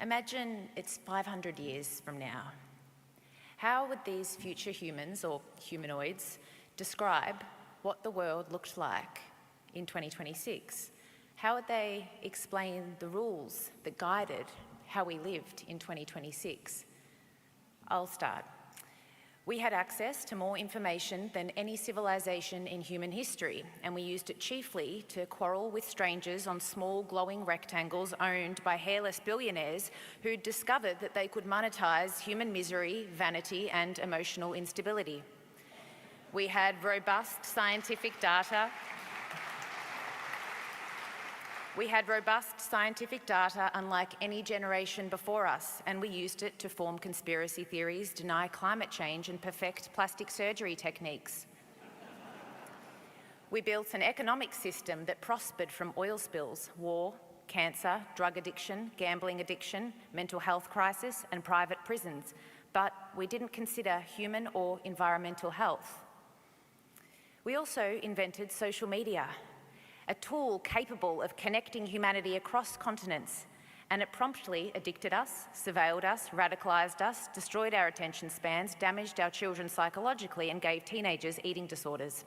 Imagine it's 500 years from now. How would these future humans, or humanoids, describe what the world looked like in 2026? How would they explain the rules that guided how we lived in 2026? I'll start. We had access to more information than any civilization in human history, and we used it chiefly to quarrel with strangers on small glowing rectangles owned by hairless billionaires who'd discovered that they could monetize human misery, vanity, and emotional instability. We had robust scientific data. Unlike any generation before us, and we used it to form conspiracy theories, deny climate change, and perfect plastic surgery techniques. We built an economic system that prospered from oil spills, war, cancer, drug addiction, gambling addiction, mental health crisis, and private prisons, but we didn't consider human or environmental health. We also invented social media, a tool capable of connecting humanity across continents, and it promptly addicted us, surveilled us, radicalised us, destroyed our attention spans, damaged our children psychologically, and gave teenagers eating disorders.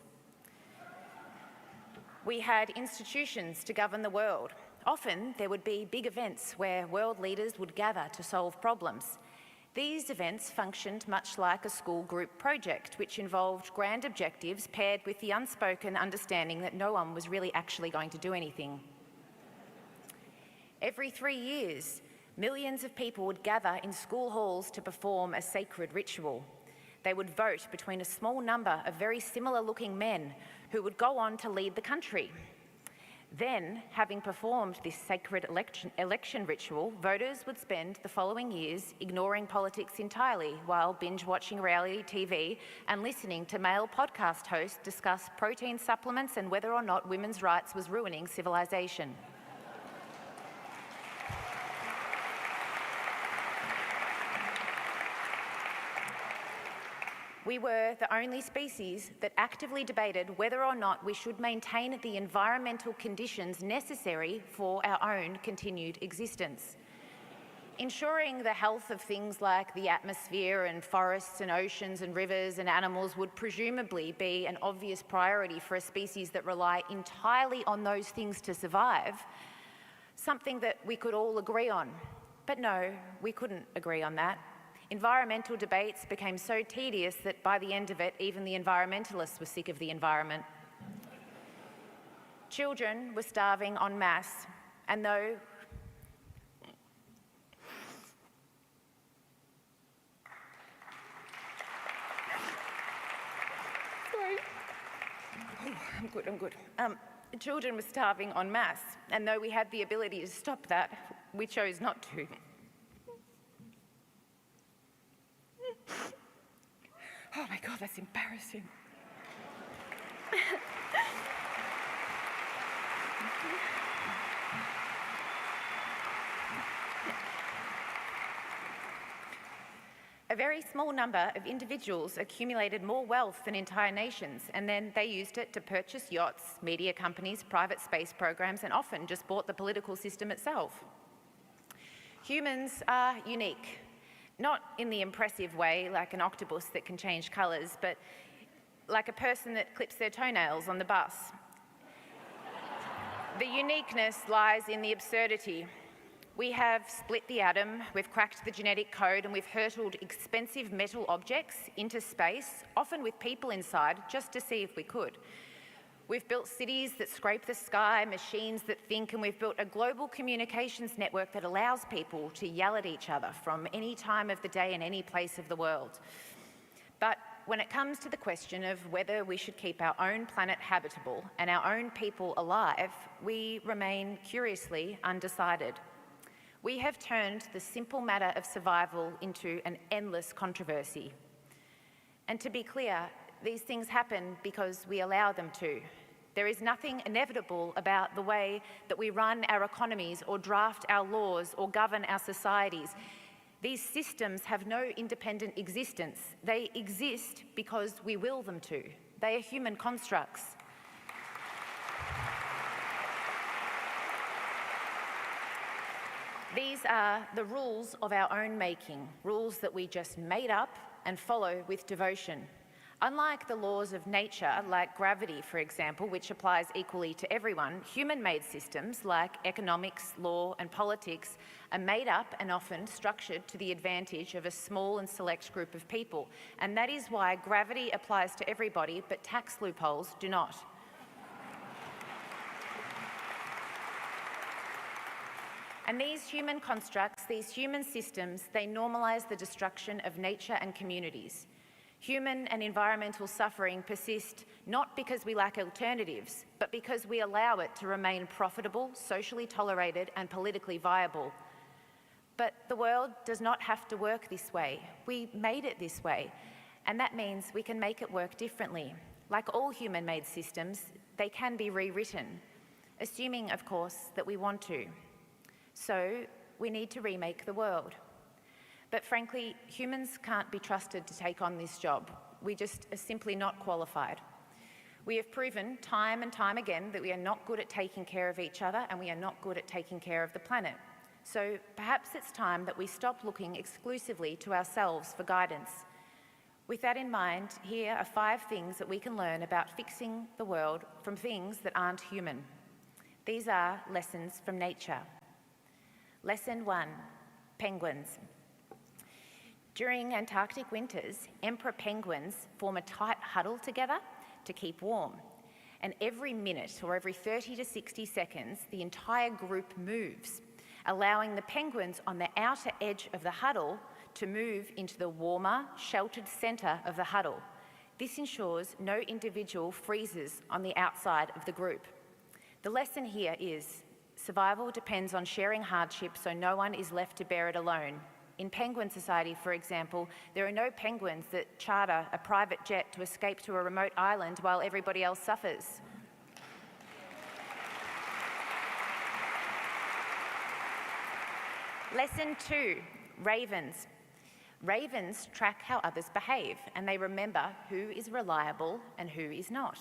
We had institutions to govern the world. Often there would be big events where world leaders would gather to solve problems. These events functioned much like a school group project, which involved grand objectives paired with the unspoken understanding that no one was really actually going to do anything. Every 3 years, millions of people would gather in school halls to perform a sacred ritual. They would vote between a small number of very similar-looking men who would go on to lead the country. Then, having performed this sacred election ritual, voters would spend the following years ignoring politics entirely while binge-watching reality TV and listening to male podcast hosts discuss protein supplements and whether or not women's rights was ruining civilization. We were the only species that actively debated whether or not we should maintain the environmental conditions necessary for our own continued existence. Ensuring the health of things like the atmosphere and forests and oceans and rivers and animals would presumably be an obvious priority for a species that rely entirely on those things to survive, something that we could all agree on. But no, we couldn't agree on that. Environmental debates became so tedious that by the end of it, even the environmentalists were sick of the environment. Children were starving en masse, and though I'm good. Children were starving en masse, and though we had the ability to stop that, we chose not to. Oh my God, that's embarrassing. A very small number of individuals accumulated more wealth than entire nations, and then they used it to purchase yachts, media companies, private space programs, and often just bought the political system itself. Humans are unique. Not in the impressive way, like an octopus that can change colours, but like a person that clips their toenails on the bus. The uniqueness lies in the absurdity. We have split the atom, we've cracked the genetic code, and we've hurtled expensive metal objects into space, often with people inside, just to see if we could. We've built cities that scrape the sky, machines that think, and we've built a global communications network that allows people to yell at each other from any time of the day and any place of the world. But when it comes to the question of whether we should keep our own planet habitable and our own people alive, we remain curiously undecided. We have turned the simple matter of survival into an endless controversy. And to be clear, these things happen because we allow them to. There is nothing inevitable about the way that we run our economies or draft our laws or govern our societies. These systems have no independent existence. They exist because we will them to. They are human constructs. These are the rules of our own making, rules that we just made up and follow with devotion. Unlike the laws of nature, like gravity, for example, which applies equally to everyone, human-made systems like economics, law, and politics are made up and often structured to the advantage of a small and select group of people. And that is why gravity applies to everybody, but tax loopholes do not. And these human constructs, these human systems, they normalise the destruction of nature and communities. Human and environmental suffering persist not because we lack alternatives, but because we allow it to remain profitable, socially tolerated, and politically viable. But the world does not have to work this way. We made it this way, and that means we can make it work differently. Like all human-made systems, they can be rewritten, assuming, of course, that we want to. So we need to remake the world. But frankly, humans can't be trusted to take on this job. We just are simply not qualified. We have proven time and time again that we are not good at taking care of each other and we are not good at taking care of the planet. So perhaps it's time that we stop looking exclusively to ourselves for guidance. With that in mind, here are 5 things that we can learn about fixing the world from things that aren't human. These are lessons from nature. Lesson 1, penguins. During Antarctic winters, emperor penguins form a tight huddle together to keep warm. And every minute or every 30 to 60 seconds, the entire group moves, allowing the penguins on the outer edge of the huddle to move into the warmer, sheltered centre of the huddle. This ensures no individual freezes on the outside of the group. The lesson here is survival depends on sharing hardship so no one is left to bear it alone. In penguin society, for example, there are no penguins that charter a private jet to escape to a remote island while everybody else suffers. Lesson 2, ravens. Ravens track how others behave, and they remember who is reliable and who is not.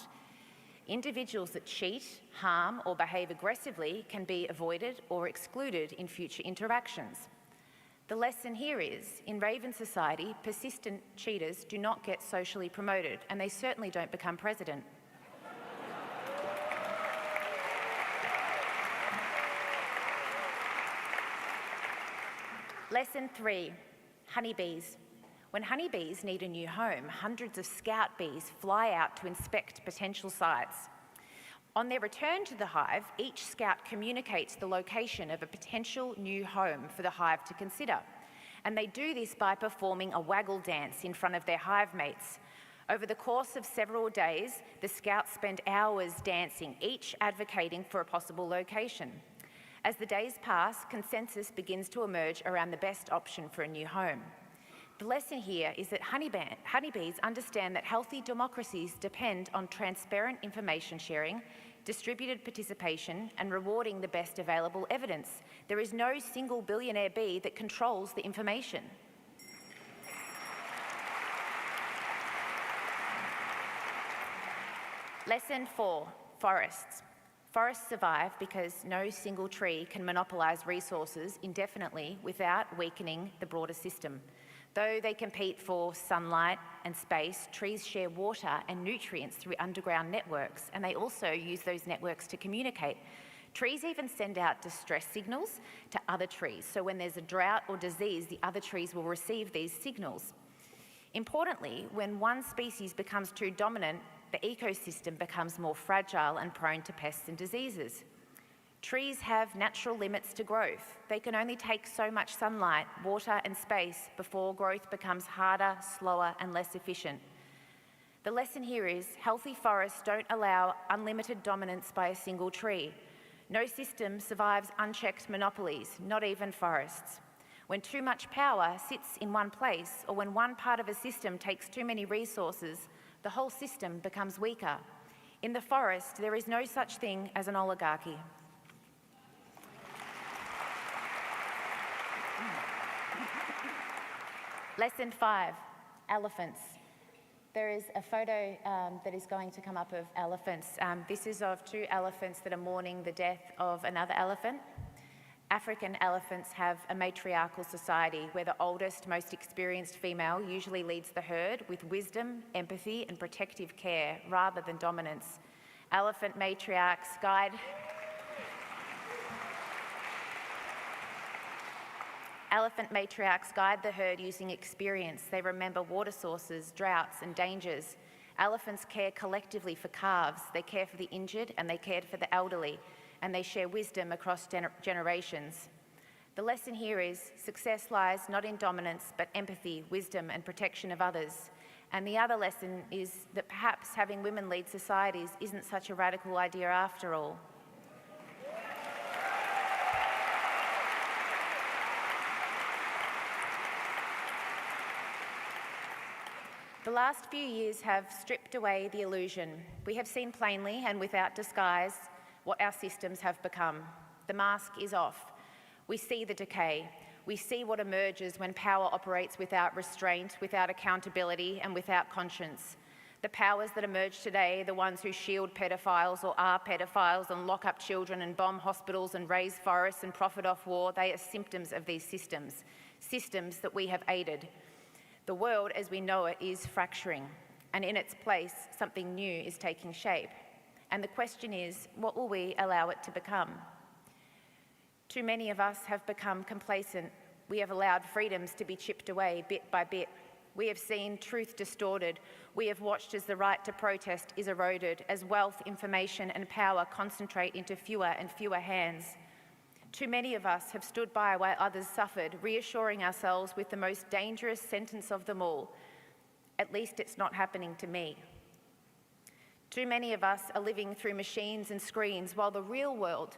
Individuals that cheat, harm, or behave aggressively can be avoided or excluded in future interactions. The lesson here is, in raven society, persistent cheaters do not get socially promoted, and they certainly don't become president. Lesson 3, honeybees. When honeybees need a new home, hundreds of scout bees fly out to inspect potential sites. On their return to the hive, each scout communicates the location of a potential new home for the hive to consider. And they do this by performing a waggle dance in front of their hive mates. Over the course of several days, the scouts spend hours dancing, each advocating for a possible location. As the days pass, consensus begins to emerge around the best option for a new home. The lesson here is that honeybees understand that healthy democracies depend on transparent information sharing, distributed participation, and rewarding the best available evidence. There is no single billionaire bee that controls the information. Lesson 4, forests. Forests survive because no single tree can monopolise resources indefinitely without weakening the broader system. Though they compete for sunlight and space, trees share water and nutrients through underground networks, and they also use those networks to communicate. Trees even send out distress signals to other trees, so when there's a drought or disease, the other trees will receive these signals. Importantly, when one species becomes too dominant, the ecosystem becomes more fragile and prone to pests and diseases. Trees have natural limits to growth. They can only take so much sunlight, water, and space before growth becomes harder, slower, and less efficient. The lesson here is healthy forests don't allow unlimited dominance by a single tree. No system survives unchecked monopolies, not even forests. When too much power sits in one place, or when one part of a system takes too many resources, the whole system becomes weaker. In the forest, there is no such thing as an oligarchy. Lesson 5, elephants. There is a photo that is going to come up of elephants. This is of 2 elephants that are mourning the death of another elephant. African elephants have a matriarchal society where the oldest, most experienced female usually leads the herd with wisdom, empathy, and protective care rather than dominance. Elephant matriarchs guide the herd using experience. They remember water sources, droughts, and dangers. Elephants care collectively for calves. They care for the injured and they care for the elderly, and they share wisdom across generations. The lesson here is success lies not in dominance, but empathy, wisdom, and protection of others. And the other lesson is that perhaps having women lead societies isn't such a radical idea after all. The last few years have stripped away the illusion. We have seen plainly and without disguise what our systems have become. The mask is off. We see the decay. We see what emerges when power operates without restraint, without accountability, and without conscience. The powers that emerge today, the ones who shield pedophiles or are pedophiles and lock up children and bomb hospitals and raise forests and profit off war, they are symptoms of these systems, systems that we have aided. The world as we know it is fracturing, and in its place, something new is taking shape. And the question is, what will we allow it to become? Too many of us have become complacent. We have allowed freedoms to be chipped away bit by bit. We have seen truth distorted. We have watched as the right to protest is eroded, as wealth, information, and power concentrate into fewer and fewer hands. Too many of us have stood by while others suffered, reassuring ourselves with the most dangerous sentence of them all: at least it's not happening to me. Too many of us are living through machines and screens, while the real world,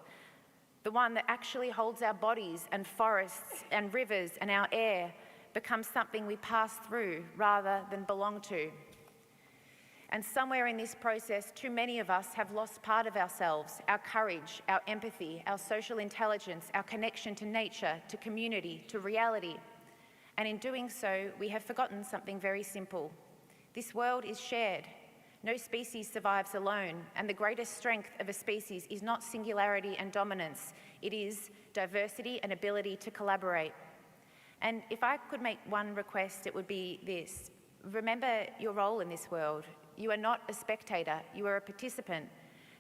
the one that actually holds our bodies and forests and rivers and our air, becomes something we pass through rather than belong to. And somewhere in this process, too many of us have lost part of ourselves, our courage, our empathy, our social intelligence, our connection to nature, to community, to reality. And in doing so, we have forgotten something very simple. This world is shared. No species survives alone, and the greatest strength of a species is not singularity and dominance. It is diversity and ability to collaborate. And if I could make one request, it would be this: remember your role in this world. You are not a spectator, you are a participant.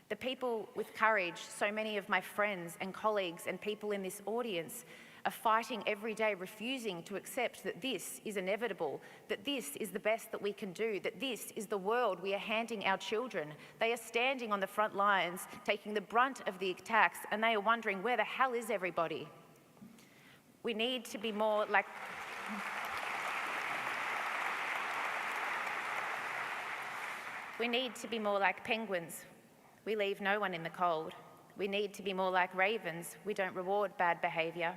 The people with courage, so many of my friends and colleagues and people in this audience, are fighting every day, refusing to accept that this is inevitable, that this is the best that we can do, that this is the world we are handing our children. They are standing on the front lines, taking the brunt of the attacks, and they are wondering, where the hell is everybody? We need to be more like... We need to be more like penguins. We leave no one in the cold. We need to be more like ravens. We don't reward bad behaviour.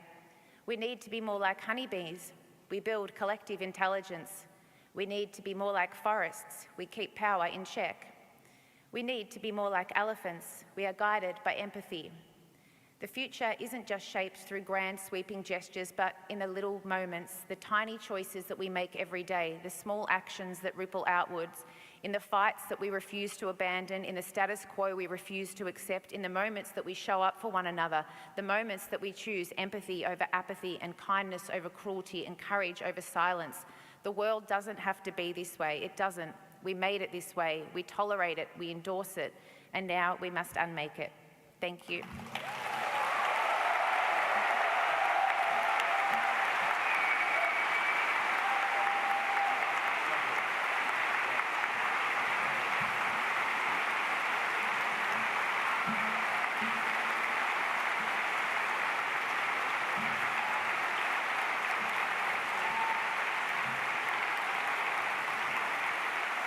We need to be more like honeybees. We build collective intelligence. We need to be more like forests. We keep power in check. We need to be more like elephants. We are guided by empathy. The future isn't just shaped through grand sweeping gestures, but in the little moments, the tiny choices that we make every day, the small actions that ripple outwards, in the fights that we refuse to abandon, in the status quo we refuse to accept, in the moments that we show up for one another, the moments that we choose empathy over apathy and kindness over cruelty and courage over silence. The world doesn't have to be this way. It doesn't. We made it this way. We tolerate it. We endorse it. And now we must unmake it. Thank you.